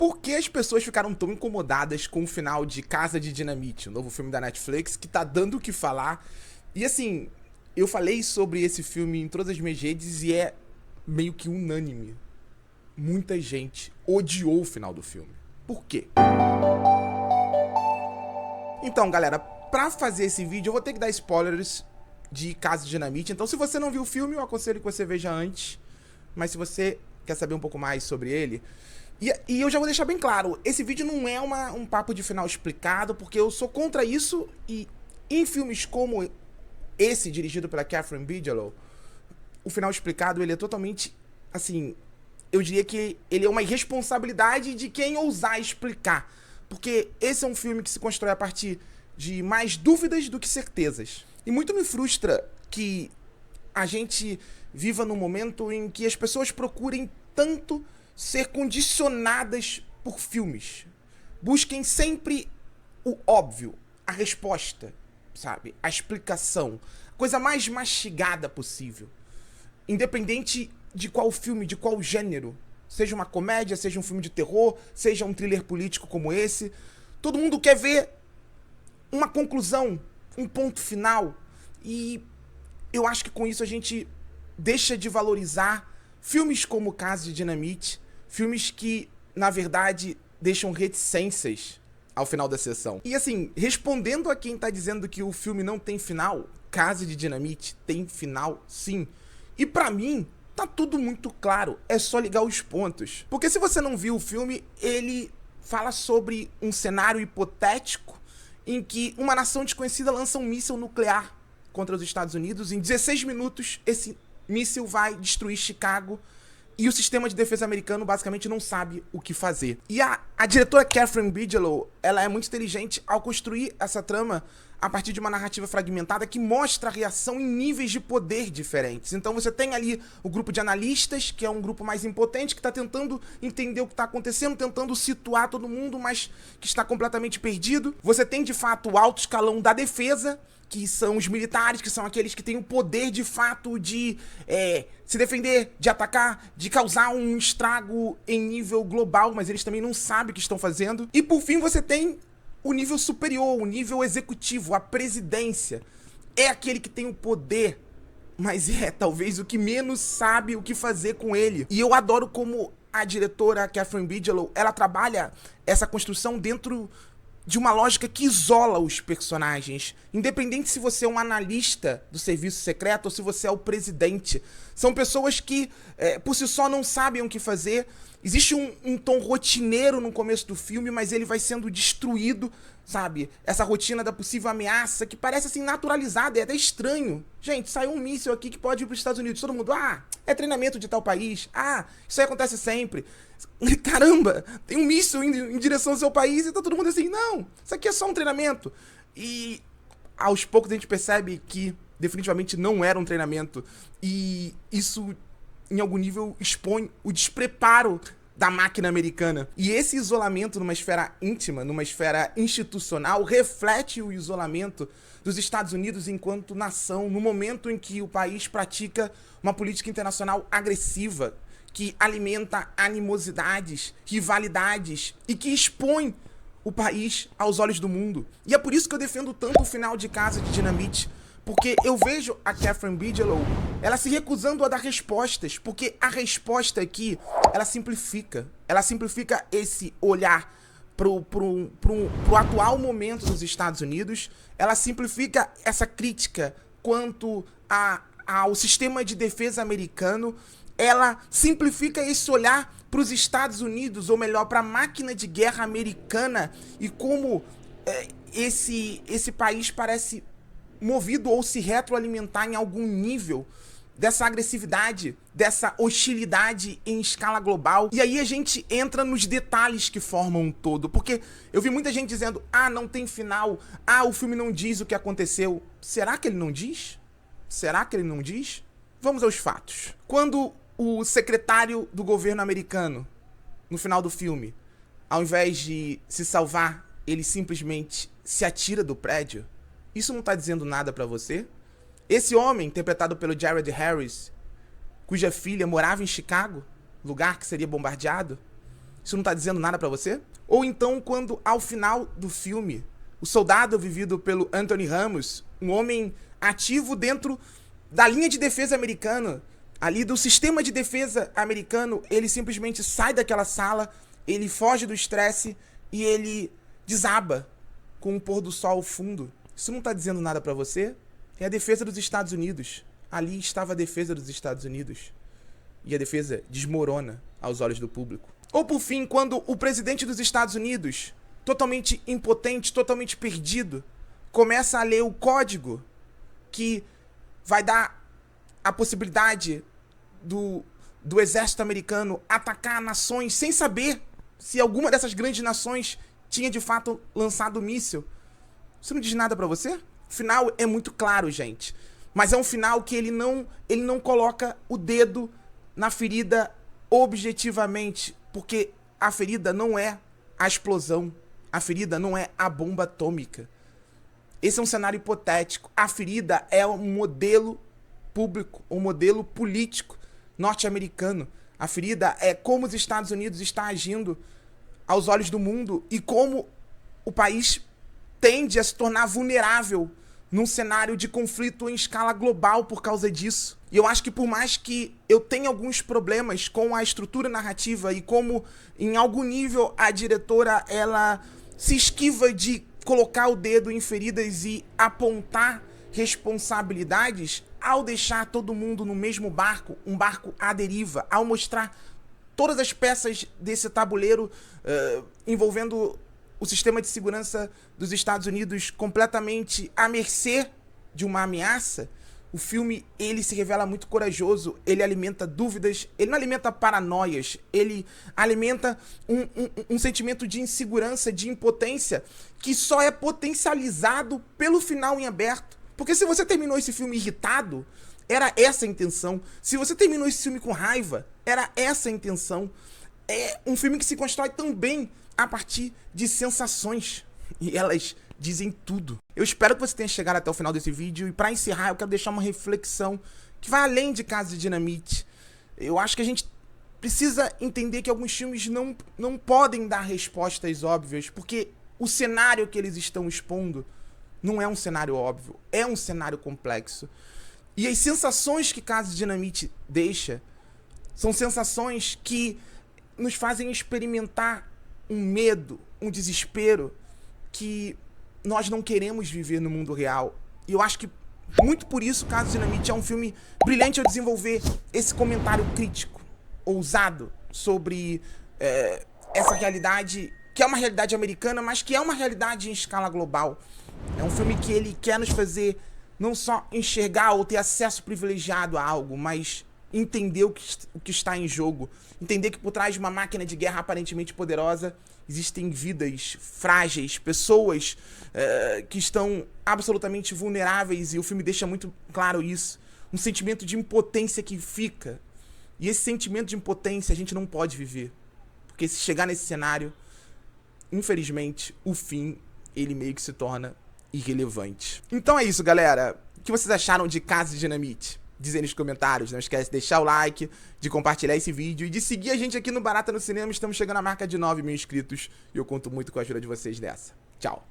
Por que as pessoas ficaram tão incomodadas com o final de Casa de Dinamite, o novo filme da Netflix, que tá dando o que falar? E assim, eu falei sobre esse filme em todas as minhas redes e é meio que unânime. Muita gente odiou o final do filme. Por quê? Então, galera, pra fazer esse vídeo eu vou ter que dar spoilers de Casa de Dinamite. Então, se você não viu o filme, eu aconselho que você veja antes. Mas se você quer saber um pouco mais sobre ele... E eu já vou deixar bem claro, esse vídeo não é um papo de final explicado, porque eu sou contra isso, e em filmes como esse, dirigido pela Catherine Bigelow, o final explicado, ele é totalmente, assim, eu diria que ele é uma irresponsabilidade de quem ousar explicar, porque esse é um filme que se constrói a partir de mais dúvidas do que certezas. E muito me frustra que a gente viva num momento em que as pessoas procurem tanto ser condicionadas por filmes. Busquem sempre o óbvio, a resposta, sabe? A explicação. A coisa mais mastigada possível. Independente de qual filme, de qual gênero. Seja uma comédia, seja um filme de terror, seja um thriller político como esse. Todo mundo quer ver uma conclusão, um ponto final. E eu acho que com isso a gente deixa de valorizar filmes como Casa de Dinamite, filmes que, na verdade, deixam reticências ao final da sessão. E assim, respondendo a quem tá dizendo que o filme não tem final, Casa de Dinamite tem final, sim. E pra mim, tá tudo muito claro, é só ligar os pontos. Porque se você não viu o filme, ele fala sobre um cenário hipotético em que uma nação desconhecida lança um míssil nuclear contra os Estados Unidos. Em 16 minutos, esse míssil vai destruir Chicago e o sistema de defesa americano basicamente não sabe o que fazer. E a diretora Catherine Bigelow, ela é muito inteligente ao construir essa trama a partir de uma narrativa fragmentada que mostra a reação em níveis de poder diferentes. Então você tem ali o grupo de analistas, que é um grupo mais impotente, que está tentando entender o que está acontecendo, tentando situar todo mundo, mas que está completamente perdido. Você tem, de fato, o alto escalão da defesa, que são os militares, que são aqueles que têm o poder, de fato, de se defender, de atacar, de causar um estrago em nível global, mas eles também não sabem o que estão fazendo. E, por fim, você tem o nível superior, o nível executivo, a presidência. É aquele que tem o poder, mas é talvez o que menos sabe o que fazer com ele. E eu adoro como a diretora Catherine Bigelow, ela trabalha essa construção dentro de uma lógica que isola os personagens, independente se você é um analista do serviço secreto ou se você é o presidente. São pessoas que, por si só, não sabem o que fazer. Existe um tom rotineiro no começo do filme, mas ele vai sendo destruído, sabe? Essa rotina da possível ameaça, que parece assim naturalizada, é até estranho. Gente, saiu um míssil aqui que pode ir para os Estados Unidos. Todo mundo, é treinamento de tal país. Isso aí acontece sempre. Caramba, tem um míssil em direção ao seu país e tá todo mundo assim, não, isso aqui é só um treinamento. E aos poucos a gente percebe que definitivamente não era um treinamento. E isso, em algum nível, expõe o despreparo da máquina americana. E esse isolamento numa esfera íntima, numa esfera institucional, reflete o isolamento dos Estados Unidos enquanto nação, no momento em que o país pratica uma política internacional agressiva, que alimenta animosidades, rivalidades e que expõe o país aos olhos do mundo. E é por isso que eu defendo tanto o final de Casa de Dinamite, porque eu vejo a Catherine Bigelow, ela se recusando a dar respostas, porque a resposta aqui, ela simplifica esse olhar pro atual momento dos Estados Unidos, ela simplifica essa crítica quanto ao sistema de defesa americano, ela simplifica esse olhar para os Estados Unidos, ou melhor, para a máquina de guerra americana, e como esse país parece movido ou se retroalimentar em algum nível dessa agressividade, dessa hostilidade em escala global. E aí a gente entra nos detalhes que formam um todo, porque eu vi muita gente dizendo, não tem final, o filme não diz o que aconteceu. Será que ele não diz? Será que ele não diz? Vamos aos fatos. Quando o secretário do governo americano, no final do filme, ao invés de se salvar, ele simplesmente se atira do prédio, isso não tá dizendo nada pra você? Esse homem, interpretado pelo Jared Harris, cuja filha morava em Chicago, lugar que seria bombardeado, Isso não tá dizendo nada pra você? Ou então, quando ao final do filme, o soldado vivido pelo Anthony Ramos, um homem ativo dentro da linha de defesa americana, ali do sistema de defesa americano, ele simplesmente sai daquela sala, ele foge do estresse e ele desaba com o pôr do sol ao fundo. Isso não tá dizendo nada pra você? É a defesa dos Estados Unidos. Ali estava a defesa dos Estados Unidos. E a defesa desmorona aos olhos do público. Ou por fim, quando o presidente dos Estados Unidos, totalmente impotente, totalmente perdido, começa a ler o código que vai dar a possibilidade do exército americano atacar nações sem saber se alguma dessas grandes nações tinha de fato lançado o míssil. Isso não diz nada pra você? O final é muito claro, gente. Mas é um final que ele não coloca o dedo na ferida objetivamente, porque a ferida não é a explosão, a ferida não é a bomba atômica. Esse é um cenário hipotético. A ferida é um modelo público, um modelo político norte-americano. A ferida é como os Estados Unidos está agindo aos olhos do mundo e como o país tende a se tornar vulnerável num cenário de conflito em escala global por causa disso. E eu acho que por mais que eu tenha alguns problemas com a estrutura narrativa e como em algum nível a diretora ela se esquiva de colocar o dedo em feridas e apontar responsabilidades, ao deixar todo mundo no mesmo barco, um barco à deriva, ao mostrar todas as peças desse tabuleiro envolvendo o sistema de segurança dos Estados Unidos completamente à mercê de uma ameaça, o filme ele se revela muito corajoso, ele alimenta dúvidas, ele não alimenta paranoias, ele alimenta um sentimento de insegurança, de impotência, que só é potencializado pelo final em aberto. Porque se você terminou esse filme irritado, era essa a intenção. Se você terminou esse filme com raiva, era essa a intenção. É um filme que se constrói também a partir de sensações. E elas dizem tudo. Eu espero que você tenha chegado até o final desse vídeo. E para encerrar, eu quero deixar uma reflexão que vai além de Casa de Dinamite. Eu acho que a gente precisa entender que alguns filmes não podem dar respostas óbvias, porque o cenário que eles estão expondo não é um cenário óbvio, é um cenário complexo. E as sensações que Casa de Dinamite deixa são sensações que nos fazem experimentar um medo, um desespero que nós não queremos viver no mundo real. E eu acho que muito por isso Casa de Dinamite é um filme brilhante ao desenvolver esse comentário crítico, ousado, sobre essa realidade, que é uma realidade americana, mas que é uma realidade em escala global. É um filme que ele quer nos fazer não só enxergar ou ter acesso privilegiado a algo, mas entender o que está em jogo. Entender que por trás de uma máquina de guerra aparentemente poderosa existem vidas frágeis, pessoas que estão absolutamente vulneráveis, e o filme deixa muito claro isso. Um sentimento de impotência que fica. E esse sentimento de impotência a gente não pode viver. Porque se chegar nesse cenário, infelizmente, o fim, ele meio que se torna irrelevante. Então é isso, galera. O que vocês acharam de Casa de Dinamite? Diz aí nos comentários. Não esquece de deixar o like, de compartilhar esse vídeo e de seguir a gente aqui no Barata no Cinema. Estamos chegando à marca de 9.000 inscritos e eu conto muito com a ajuda de vocês nessa. Tchau.